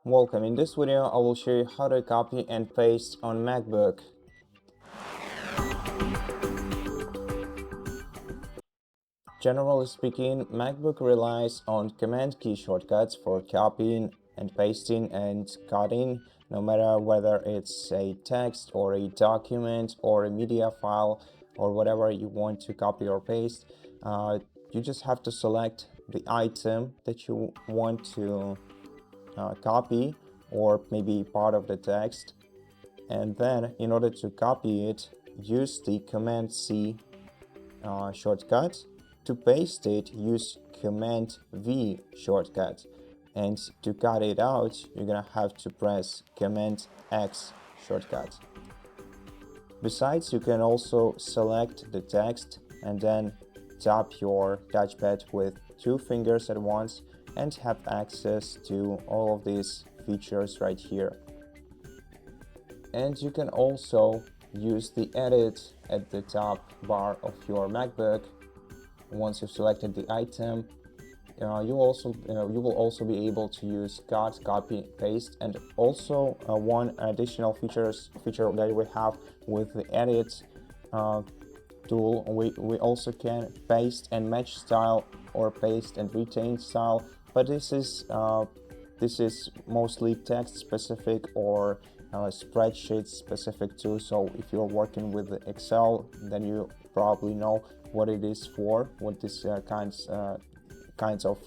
Welcome. In this video, I will show you how to copy and paste on MacBook. Generally speaking, MacBook relies on Command key shortcuts for copying and pasting and cutting, no matter whether it's a text or a document or a media file or whatever you want to copy or paste. You just have to select the item that you want to copy, or maybe part of the text, and then in order to copy it, use the Command+C shortcut. To paste it, use Command+V shortcut, and to cut it out, you're gonna have to press Command+X shortcut. Besides, you can also select the text and then tap your touchpad with 2 fingers at once and have access to all of these features right here. And you can also use the edit at the top bar of your MacBook. Once you've selected the item, you will also be able to use cut, copy, paste, and also one additional feature that we have with the edit tool. We also can paste and match style or paste and retain style, but this is mostly text specific or spreadsheet specific too. So if you're working with Excel, then you probably know what it is for, what these kinds of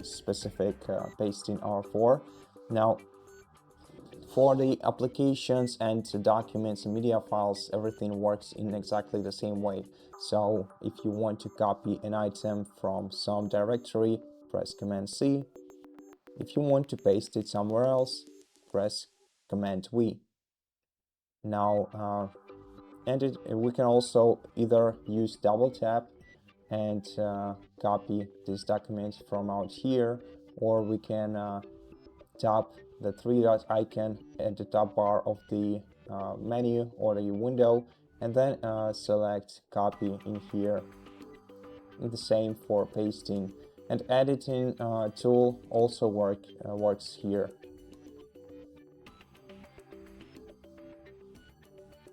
specific pasting are for. Now, for the applications and documents and media files, everything works in exactly the same way. So if you want to copy an item from some directory, press Command+C. If you want to paste it somewhere else, press Command+V. Now, we can also either use double tap and copy this document from out here, or we can tap the 3-dot icon at the top bar of the menu or the window, and then select copy in here. And the same for pasting. And editing tool also works here.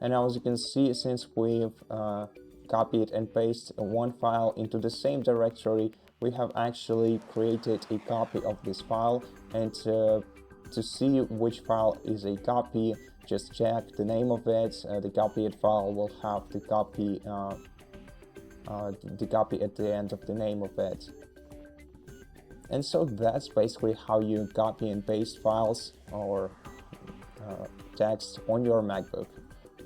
And now, as you can see, since we've copied and pasted one file into the same directory, we have actually created a copy of this file. And to see which file is a copy, just check the name of it. The copied file will have the copy at the end of the name of it. And so that's basically how you copy and paste files or text on your MacBook.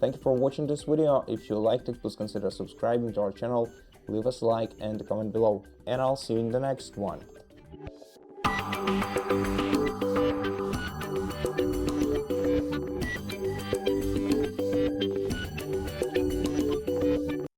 Thank you for watching this video. If you liked it, please consider subscribing to our channel, leave us a like and a comment below, and I'll see you in the next one.